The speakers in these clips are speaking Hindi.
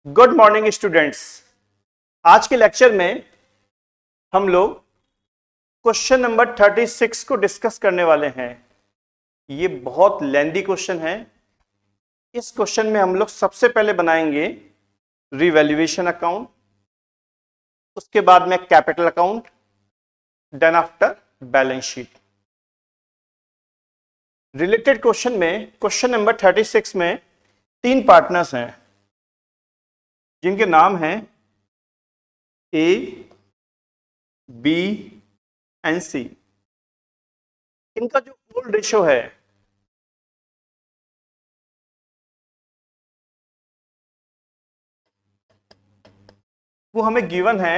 Good morning students. आज के लेक्चर में हम लोग क्वेश्चन नंबर 36 को डिस्कस करने वाले हैं। ये बहुत लेंदी क्वेश्चन है। इस क्वेश्चन में हम लोग सबसे पहले बनाएंगे रिवैल्यूएशन अकाउंट, उसके बाद में capital account, then after balance sheet. Related question में क्वेश्चन नंबर 36 में 3 पार्टनर्स हैं जिनके नाम हैं ए, बी एंड सी। इनका जो ओल्ड रेशो है वो हमें गिवन है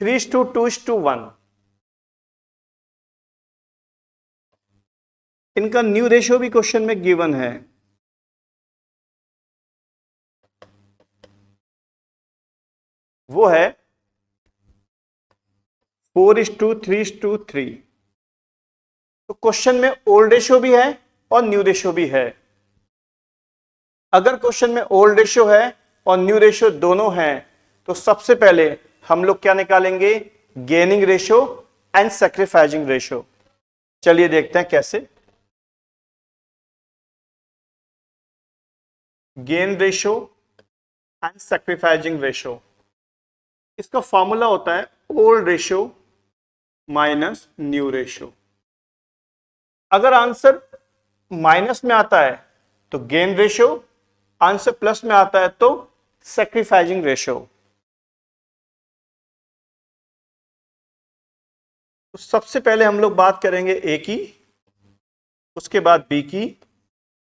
3:2:1। इनका न्यू रेशो भी क्वेश्चन में गिवन है। वो है 4:3:3। तो क्वेश्चन में ओल्ड रेशो भी है और न्यू रेशो भी है। अगर क्वेश्चन में ओल्ड रेशो है और न्यू रेशो दोनों हैं तो सबसे पहले हम लोग क्या निकालेंगे? Gaining ratio and sacrificing ratio. चलिए देखते हैं कैसे। Gain ratio and sacrificing ratio, इसका फॉर्मूला होता है old ratio minus new ratio. अगर आंसर माइनस में आता है तो गेन रेशो, आंसर प्लस में आता है तो सैक्रिफाइसिंग रेशो। तो सबसे पहले हम लोग बात करेंगे ए की, उसके बाद बी की,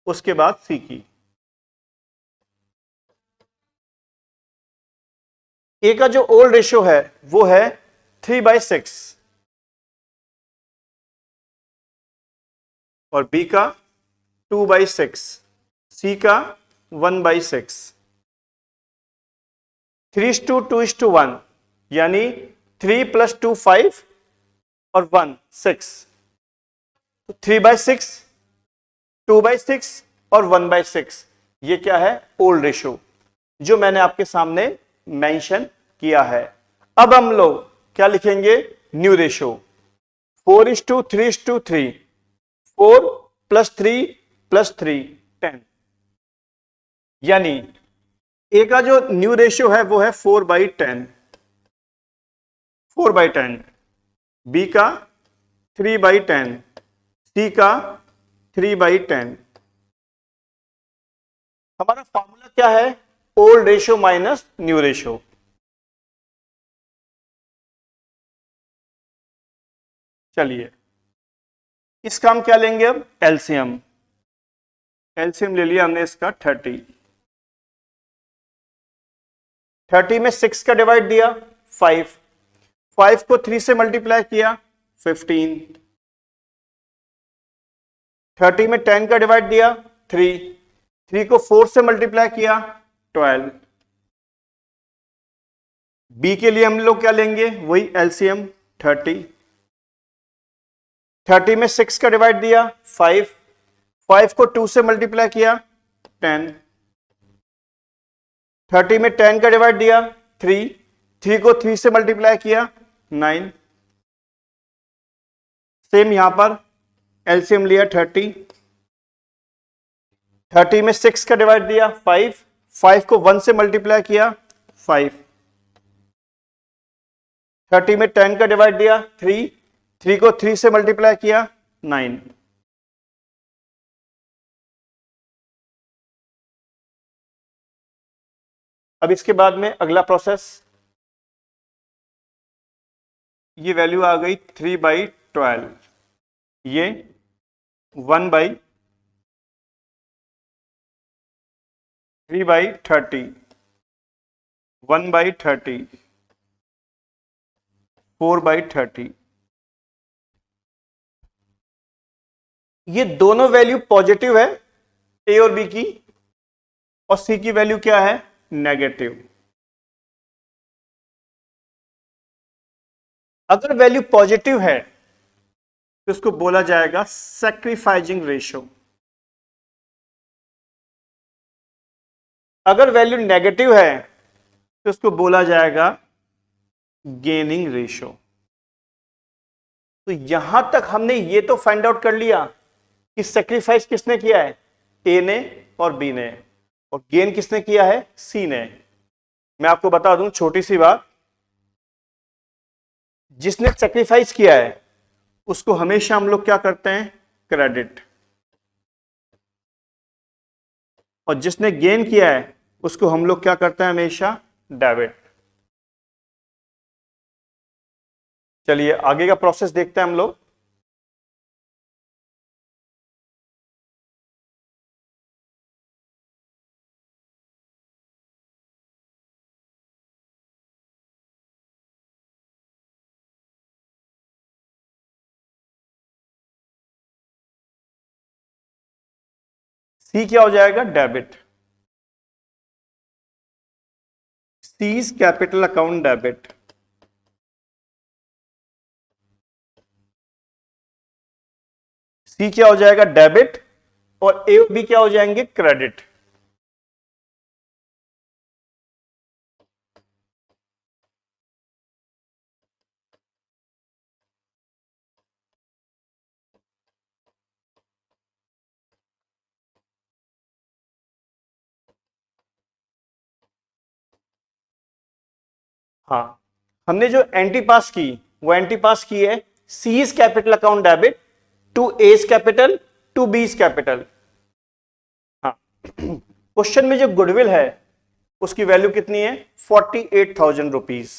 उसके बाद सी की। ए का जो ओल्ड रेशो है वो है 3/6 और बी का 2/6, सी का 1/6। 3:2:1 यानी 3 + 2 5 और 1 6। तो 3/6, 2/6 और 1/6, ये क्या है? ओल्ड रेशो, जो मैंने आपके सामने मेंशन किया है। अब हम लोग क्या लिखेंगे? New ratio 4:3:3, 4 + 3 + 3 10। यानी ए का जो न्यू रेशियो है वो है 4/10, 4/10। बी का 3/10, सी का 3/10। हमारा फॉर्मूला क्या है? Old ratio minus new ratio. चलिए इसका हम क्या लेंगे? अब एलसीएम। एलसीएम ले लिया हमने इसका 30। 30 में 6 का डिवाइड दिया 5, 5 को 3 से मल्टीप्लाई किया 15। 30 में 10 का डिवाइड दिया 3, 3 को 4 से मल्टीप्लाई किया 12। बी के लिए हम लोग क्या लेंगे? वही एलसीएम 30। 30 में 6 का डिवाइड दिया 5, 5 को 2 से मल्टीप्लाई किया 10। 30 में 10 का डिवाइड दिया 3, 3 को 3 से मल्टीप्लाई किया 9। सेम यहां पर एलसीएम लिया 30। 30 में 6 का डिवाइड दिया 5, 5 को 1 से मल्टीप्लाई किया 5। 30 में 10 का डिवाइड दिया 3, 3 को 3 से मल्टीप्लाई किया 9। अब इसके बाद में अगला प्रोसेस, ये वैल्यू आ गई 3/12, ये 3/30, 1/30, 4/30। ये दोनों वैल्यू पॉजिटिव है ए और बी की, और सी की वैल्यू क्या है? नेगेटिव। अगर वैल्यू पॉजिटिव है तो इसको बोला जाएगा सैक्रिफाइसिंग रेशो। अगर वैल्यू नेगेटिव है तो उसको बोला जाएगा गेनिंग रेशियो। तो यहां तक हमने ये तो फाइंड आउट कर लिया कि सेक्रीफाइस किसने किया है, ए ने और बी ने, और गेन किसने किया है, सी ने। मैं आपको बता दूं छोटी सी बात, जिसने सेक्रीफाइस किया है उसको हमेशा हम लोग क्या करते हैं, क्रेडिट, और जिसने गेन किया है उसको हम लोग क्या करते हैं, हमेशा डेबिट। चलिए आगे का प्रोसेस देखते हैं हम लोग। सी क्या हो जाएगा, debit. C's capital account debit. C क्या हो जाएगा, डेबिट, और ए और बी क्या हो जाएंगे, क्रेडिट। हाँ, हमने जो एंटी पास की वो एंटी पास की है C's capital account debit to A's capital to B's capital. हाँ, क्वेश्चन में जो गुडविल है उसकी वैल्यू कितनी है, 48,000 रुपीज।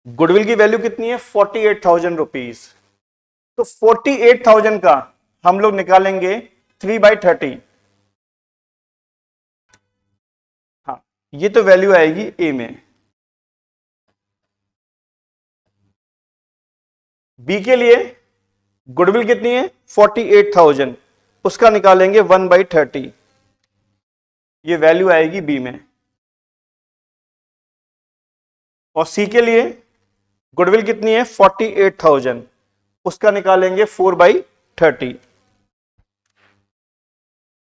गुडविल की वैल्यू कितनी है, 48,000 रुपीज। तो 48,000 का हम लोग निकालेंगे 3/30। हाँ, ये तो वैल्यू आएगी ए में। बी के लिए गुडविल कितनी है, 48,000, उसका निकालेंगे 1/30, ये वैल्यू आएगी बी में। और सी के लिए गुडविल कितनी है, 48,000, उसका निकालेंगे 4/30,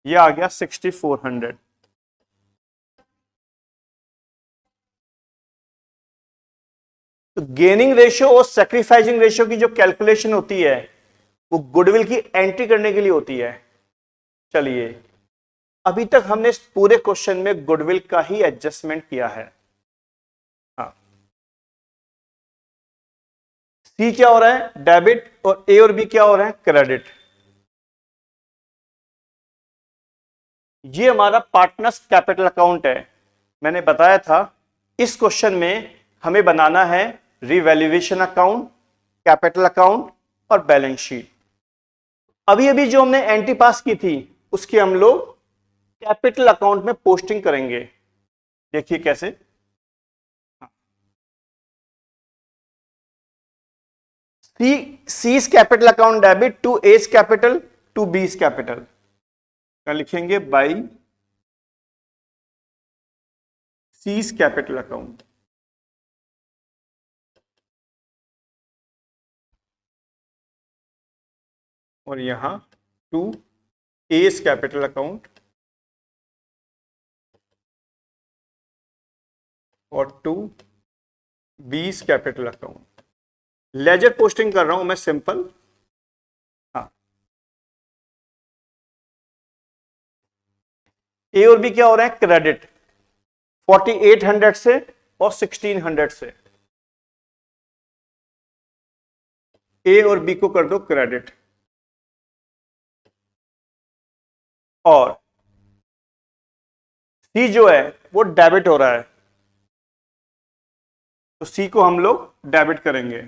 ये आ गया 6,400। तो गेनिंग रेशियो और सैक्रिफाइसिंग रेशियो की जो कैलकुलेशन होती है वो गुडविल की एंट्री करने के लिए होती है। चलिए, अभी तक हमने इस पूरे क्वेश्चन में गुडविल का ही एडजस्टमेंट किया है। हाँ, सी क्या हो रहा है, डेबिट, और ए और बी क्या हो रहा है, क्रेडिट। ये हमारा पार्टनर्स कैपिटल अकाउंट है। मैंने बताया था इस क्वेश्चन में हमें बनाना है रिवैल्यूएशन अकाउंट, कैपिटल अकाउंट और बैलेंस शीट। अभी अभी जो हमने एंट्री पास की थी उसकी हम लोग कैपिटल अकाउंट में पोस्टिंग करेंगे। देखिए कैसे, C's capital account debit to A's capital to B's capital, क्या लिखेंगे, बाई सीज कैपिटल अकाउंट। और यहां टू एज कैपिटल अकाउंट और to B's capital account. Ledger posting कर रहा हूं मैं सिंपल। हाँ, ए और बी क्या हो रहा है, क्रेडिट 4800 से और 1600 से। ए और बी को कर दो क्रेडिट, और सी जो है वो डेबिट हो रहा है तो सी को हम लोग डेबिट करेंगे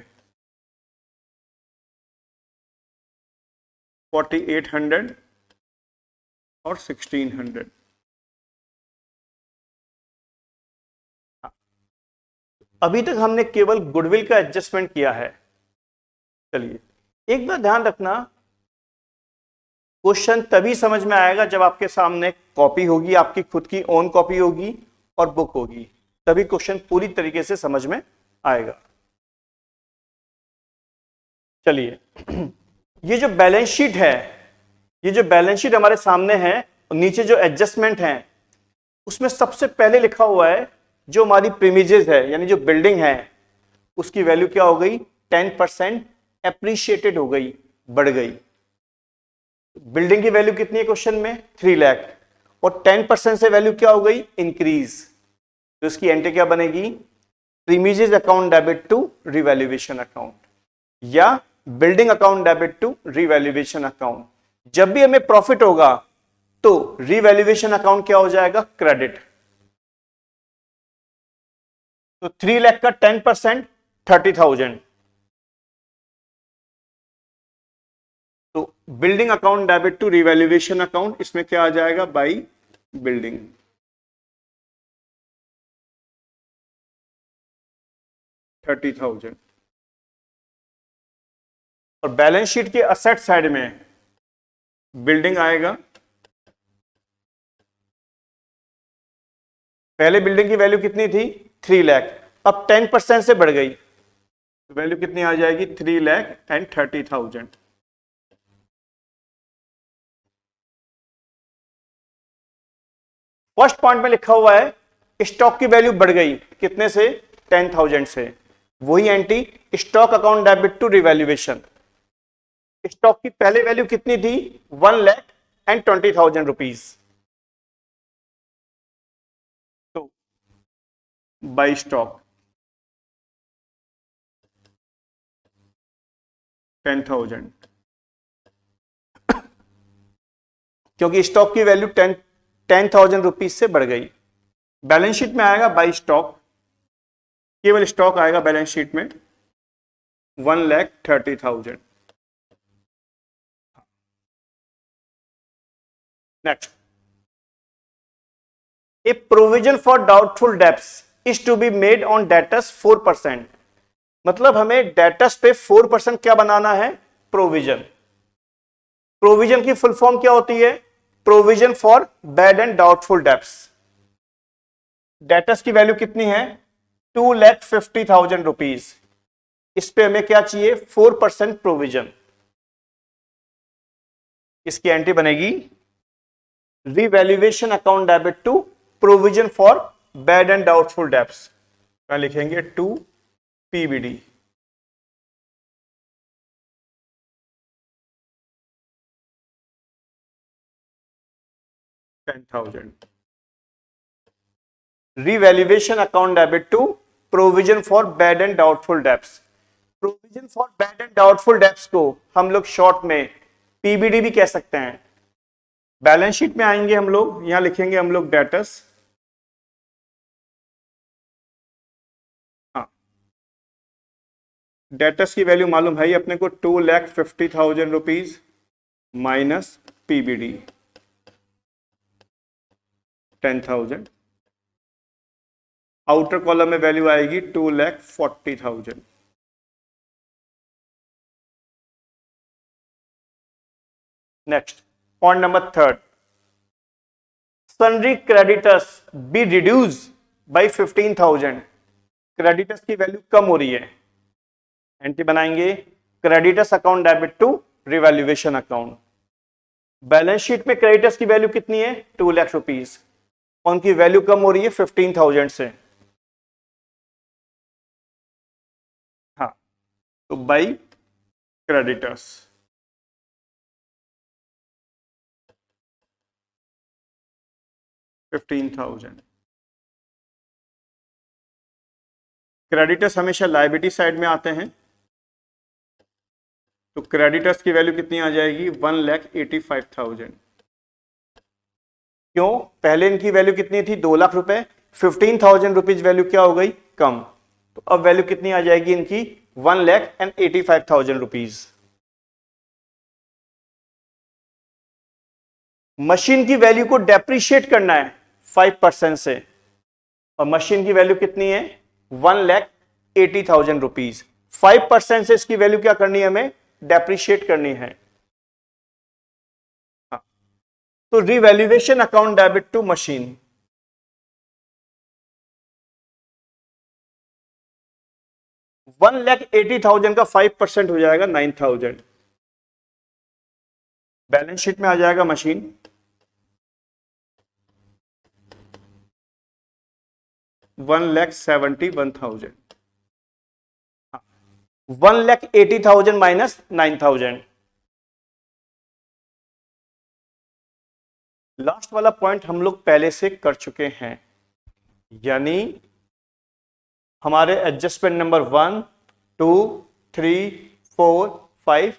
4800 और 1600। अभी तक हमने केवल गुडविल का एडजस्टमेंट किया है। चलिए, एक बात ध्यान रखना, क्वेश्चन तभी समझ में आएगा जब आपके सामने कॉपी होगी, आपकी खुद की ओन कॉपी होगी और बुक होगी, तभी क्वेश्चन पूरी तरीके से समझ में आएगा। चलिए, ये जो बैलेंस शीट है ये जो बैलेंस शीट हमारे सामने है और नीचे जो एडजस्टमेंट है उसमें सबसे पहले लिखा हुआ है जो हमारी प्रीमिजेस है यानी जो बिल्डिंग है उसकी वैल्यू क्या हो गई 10% एप्रिशिएटेड हो गई, बढ़ गई। बिल्डिंग की वैल्यू कितनी है क्वेश्चन में 3 लाख और 10% से वैल्यू क्या हो गई इंक्रीज, तो इसकी एंट्री क्या बनेगी premises account debit to revaluation account या building account debit to revaluation account. जब भी हमें प्रॉफिट होगा तो रिवैल्यूएशन अकाउंट क्या हो जाएगा क्रेडिट। तो 3 लाख का 10% 30,000, तो building account debit to revaluation account इसमें क्या आ जाएगा बाई बिल्डिंग। $30,000 और बैलेंस शीट के असेट साइड में बिल्डिंग आएगा। पहले बिल्डिंग की वैल्यू कितनी थी 3 लाख, अब 10% से बढ़ गई, वैल्यू कितनी आ जाएगी 3,30,000। फर्स्ट पॉइंट में लिखा हुआ है स्टॉक की वैल्यू बढ़ गई कितने से 10,000 से, वही entry stock account debit to revaluation. Stock की पहले वैल्यू कितनी थी 1,20,000 तो बाई स्टॉक 10,000 क्योंकि स्टॉक की वैल्यू 10,000 रुपीज से बढ़ गई। बैलेंस शीट में आएगा बाई स्टॉक, केवल स्टॉक आएगा बैलेंस शीट में 1,30,000। Next, a provision for doubtful debts is to be made on debtors 4%। मतलब हमें डेटर्स पे 4% क्या बनाना है प्रोविजन। प्रोविजन की फुल फॉर्म क्या होती है provision for bad and doubtful debts. Debtors की वैल्यू कितनी है 2,50,000 रुपीज, इस पे हमें क्या चाहिए 4% प्रोविजन। इसकी एंट्री बनेगी revaluation account debit to provision for bad and doubtful debts, क्या लिखेंगे to PBD. Revaluation account debit to provision for bad and doubtful debts. Provision for bad and doubtful debts को हम लोग शॉर्ट में पीबीडी भी कह सकते हैं। बैलेंस शीट में आएंगे हम लोग, यहां लिखेंगे हम लोग डेटर्स, हाँ डेटर्स की वैल्यू मालूम है अपने को 2,50,000 rupees minus PBD 10,000। Outer column में वैल्यू आएगी 2,40,000। Next point number 3, sundry creditors be reduce by 15,000। Creditors की वैल्यू कम हो रही है, एंट्री बनाएंगे creditors account debit to revaluation account. Balance sheet में क्रेडिटर्स की वैल्यू कितनी है 2 लाख रुपीज, उनकी वैल्यू कम हो रही है 15,000 से, हाँ तो बाई क्रेडिटर्स। क्रेडिटर्स हमेशा लायबिलिटी साइड में आते हैं, तो क्रेडिटर्स की वैल्यू कितनी आ जाएगी 1,85,000। क्यों, पहले इनकी वैल्यू कितनी थी 2 लाख रुपए, 15,000 रुपीज वैल्यू क्या हो गई कम, तो अब वैल्यू कितनी आ जाएगी इनकी 1,85,000 रुपीज। मशीन की वैल्यू को डेप्रिशिएट करना है 5% से, और मशीन की वैल्यू कितनी है 1,80,000 रुपीज। 5% से इसकी वैल्यू क्या करनी है हमें डेप्रिशिएट करनी है, हाँ। तो revaluation account debit to machine, 1,80,000 का 5% हो जाएगा 9,000। बैलेंस शीट में आ जाएगा मशीन, $1,70,000, 1,80,000 माइनस 9,000। लास्ट वाला पॉइंट हम लोग पहले से कर चुके हैं, यानी हमारे एडजस्टमेंट नंबर 1, 2, 3, 4, 5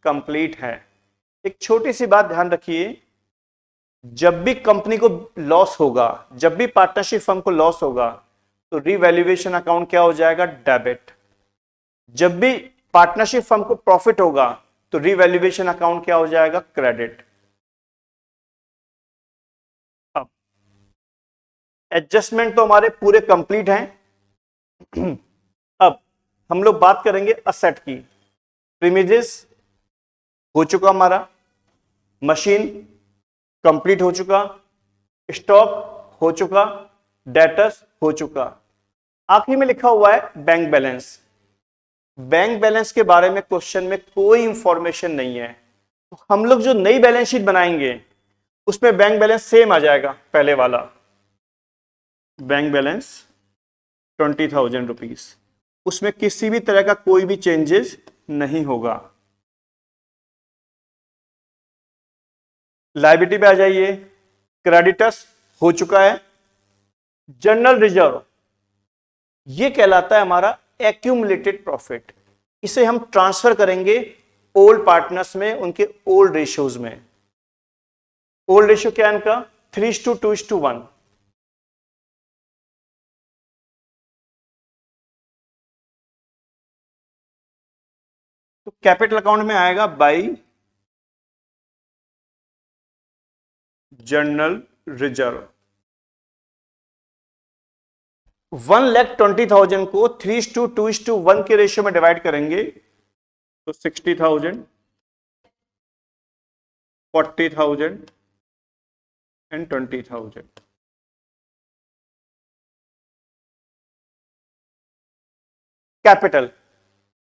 कंप्लीट है। एक छोटी सी बात ध्यान रखिए, जब भी कंपनी को लॉस होगा, जब भी पार्टनरशिप फर्म को लॉस होगा, तो रीवैल्यूएशन अकाउंट क्या हो जाएगा? डेबिट। जब भी पार्टनरशिप फर्म को प्रॉफिट होगा, तो रीवैल्यूएशन अकाउंट क्या हो जाएगा? क्रेडिट। अब एडजस्टमेंट तो हमारे पूरे कंप्लीट हैं। अब हम लोग बात करेंगे असेट की। प्रीमिजेस हो चुका हमारा, मशीन कंप्लीट हो चुका, स्टॉक हो चुका, डेटर्स हो चुका। आखिरी में लिखा हुआ है बैंक बैलेंस। बैंक बैलेंस के बारे में क्वेश्चन में कोई इंफॉर्मेशन नहीं है, तो हम लोग जो नई बैलेंस शीट बनाएंगे उसमें बैंक बैलेंस सेम आ जाएगा, पहले वाला बैंक बैलेंस 20,000 रुपीज, उसमें किसी भी तरह का कोई भी चेंजेस नहीं होगा। लायबिलिटी पे आ जाइए, क्रेडिटर्स हो चुका है। जनरल रिजर्व ये कहलाता है हमारा एक्यूमुलेटेड प्रॉफिट, इसे हम ट्रांसफर करेंगे ओल्ड पार्टनर्स में, उनके ओल्ड रेशियोज में। ओल्ड रेशियो क्या है इनका? 3:2:1। तो कैपिटल अकाउंट में आएगा बाई जनरल रिजर्व। 1,20,000 को 3:2:1 के रेशियो में डिवाइड करेंगे तो 60,000, 40,000 एंड 20,000। कैपिटल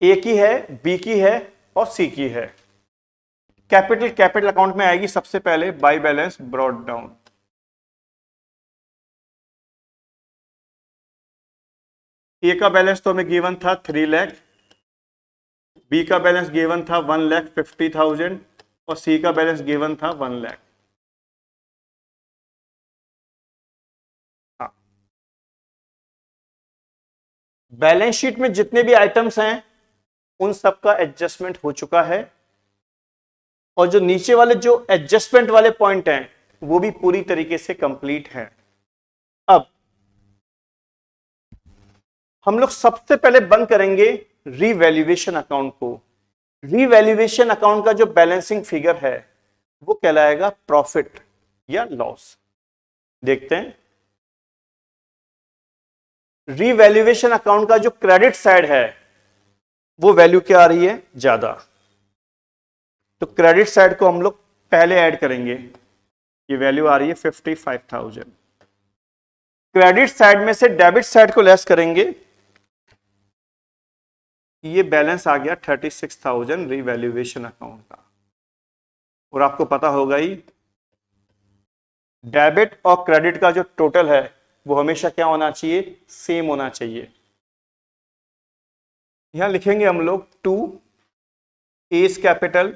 ए की है, बी की है और सी की है। कैपिटल अकाउंट में आएगी सबसे पहले बाय बैलेंस ब्रॉट डाउन। ए का बैलेंस तो हमें गिवन था 3 लाख, बी का बैलेंस गिवन था 1,50,000 और सी का बैलेंस गिवन था 1 लाख। हाँ, बैलेंस शीट में जितने भी आइटम्स हैं उन सबका एडजस्टमेंट हो चुका है, और जो नीचे वाले जो एडजस्टमेंट वाले पॉइंट हैं वो भी पूरी तरीके से कंप्लीट है। अब हम लोग सबसे पहले बंद करेंगे रीवैल्यूएशन अकाउंट को। रीवैल्यूएशन अकाउंट का जो बैलेंसिंग फिगर है वो कहलाएगा प्रॉफिट या लॉस। देखते हैं, रीवैल्यूएशन अकाउंट का जो क्रेडिट साइड है वो वैल्यू क्या आ रही है? ज्यादा, तो क्रेडिट साइड को हम लोग पहले ऐड करेंगे। ये वैल्यू आ रही है 55,000। क्रेडिट साइड में से डेबिट साइड को लेस करेंगे, ये बैलेंस आ गया 36,000 रीवैल्यूएशन अकाउंट का। और आपको पता होगा ही, डेबिट और क्रेडिट का जो टोटल है वो हमेशा क्या होना चाहिए? सेम होना चाहिए। यहां लिखेंगे हम लोग 2 एस कैपिटल,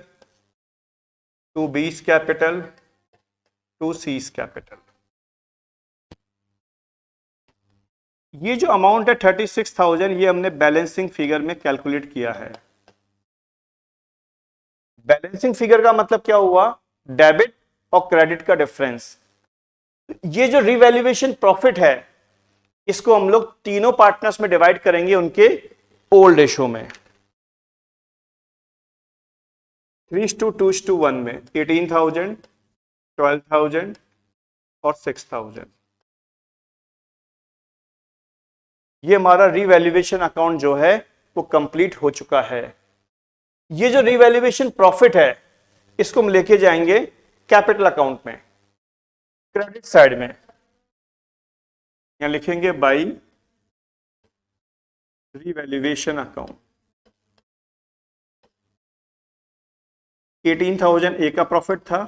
2 बीस कैपिटल, 2 सीस कैपिटल। ये जो अमाउंट है 36,000, ये हमने बैलेंसिंग फिगर में कैलकुलेट किया है। बैलेंसिंग फिगर का मतलब क्या हुआ? डेबिट और क्रेडिट का डिफरेंस। ये जो रिवैल्यूएशन प्रॉफिट है इसको हम लोग तीनों पार्टनर्स में डिवाइड करेंगे उनके ओल्ड रेशो में। 3:2:1 में 18,000, 12,000 और 6,000। ये हमारा रिवैल्यूएशन अकाउंट जो है वो कंप्लीट हो चुका है। ये जो रिवैल्यूएशन प्रॉफिट है इसको हम लेके जाएंगे कैपिटल अकाउंट में, क्रेडिट साइड में। यहां लिखेंगे बाई रिवैल्यूएशन अकाउंट। 18,000 ए का प्रॉफिट था,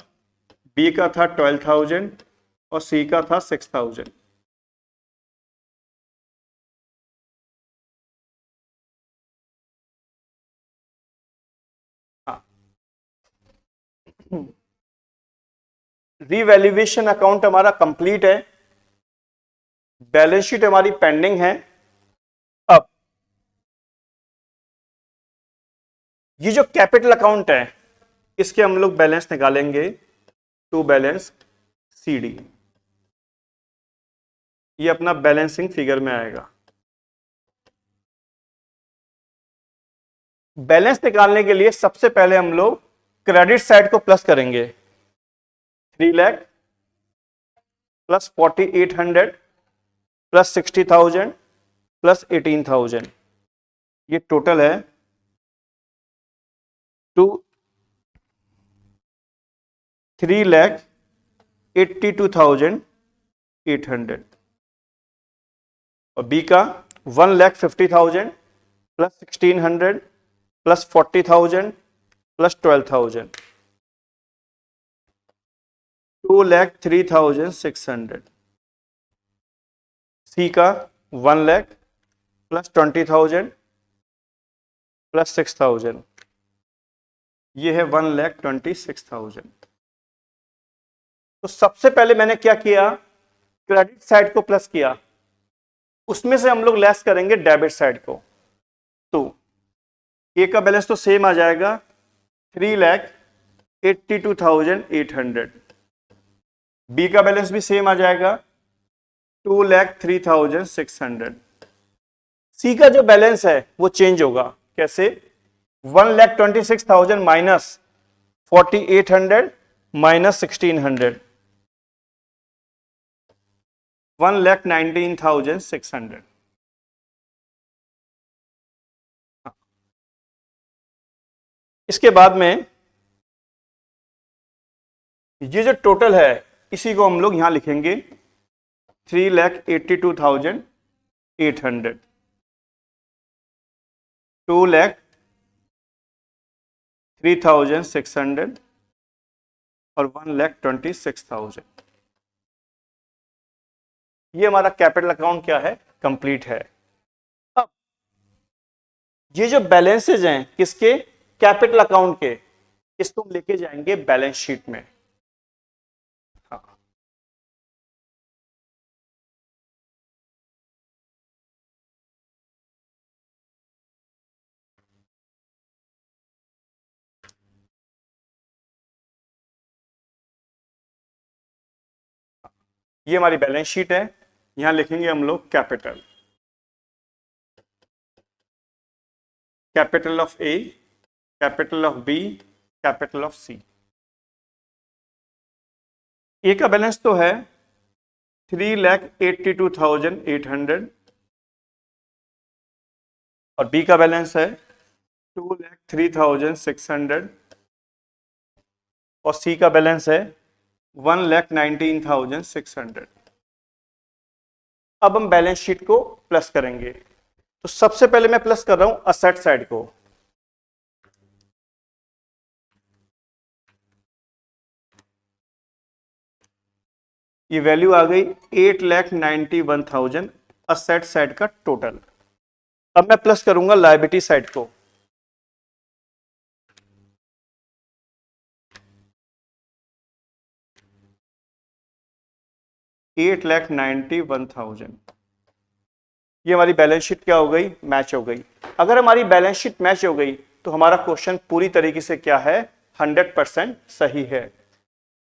बी का था 12,000 और सी का था 6,000। रीवैल्यूएशन अकाउंट हमारा कंप्लीट है, बैलेंस शीट हमारी पेंडिंग है। अब ये जो कैपिटल अकाउंट है इसके हम लोग बैलेंस निकालेंगे टू बैलेंस सीडी, ये अपना बैलेंसिंग फिगर में आएगा। बैलेंस निकालने के लिए सबसे पहले हम लोग क्रेडिट साइड को प्लस करेंगे, 3 लाख प्लस 4,800 प्लस 60,000 प्लस 18,000, ये टोटल है 3,82,800 और बी का 1,50,000 प्लस 1,600 प्लस 40,000 प्लस 12,000, 2,03,600। सी का 1 लाख प्लस 20,000 प्लस 6,000, ये है 1,26,000। तो सबसे पहले मैंने क्या किया, क्रेडिट साइड को प्लस किया, उसमें से हम लोग लेस करेंगे डेबिट साइड को। तो ए का बैलेंस तो सेम आ जाएगा 3,82,800, बी का बैलेंस भी सेम आ जाएगा 2,03,600। सी का जो बैलेंस है वो चेंज होगा, कैसे, 1,26,000 माइनस 4,800 माइनस 1,600, 1,19,600। इसके बाद में ये जो टोटल है इसी को हम लोग यहां लिखेंगे 3,82,800, 2,03,600 और 1,26,000। ये हमारा कैपिटल अकाउंट क्या है, कंप्लीट है। अब ये जो बैलेंसेज हैं किसके, कैपिटल अकाउंट के, इसको हम लेके जाएंगे बैलेंस शीट में। हाँ, ये हमारी बैलेंस शीट है, यहां लिखेंगे हम लोग capital, capital of A, capital of B, capital of C. A का बैलेंस तो है 3,82,800 और बी का बैलेंस है 2,03,600 और सी का बैलेंस है 1,19,600। अब हम बैलेंस शीट को प्लस करेंगे, तो सबसे पहले मैं प्लस कर रहा हूं असेट साइड को। ये वैल्यू आ गई 8,91,000 असेट साइड का टोटल। अब मैं प्लस करूंगा लायबिलिटी साइड को, $8,91,000। ये हमारी बैलेंस शीट क्या हो गई, मैच हो गई। अगर हमारी बैलेंस शीट मैच हो गई तो हमारा क्वेश्चन पूरी तरीके से क्या है, 100% सही है।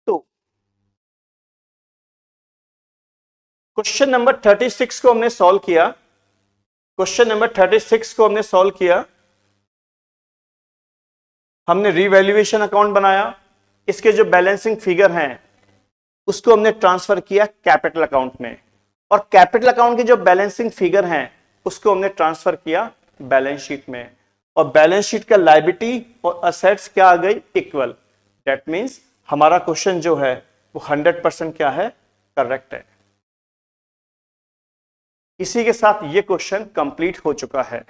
तो क्वेश्चन नंबर 36 को हमने सॉल्व किया, क्वेश्चन नंबर 36 को हमने सॉल्व किया, हमने रीवैल्यूएशन अकाउंट बनाया, इसके जो बैलेंसिंग फिगर हैं उसको हमने ट्रांसफर किया कैपिटल अकाउंट में, और कैपिटल अकाउंट के जो बैलेंसिंग फिगर हैं उसको हमने ट्रांसफर किया बैलेंस शीट में, और बैलेंस शीट का लायबिलिटी और असेट्स क्या आ गई, इक्वल। दैट मींस हमारा क्वेश्चन जो है वो 100% क्या है, करेक्ट है। इसी के साथ ये क्वेश्चन कंप्लीट हो चुका है।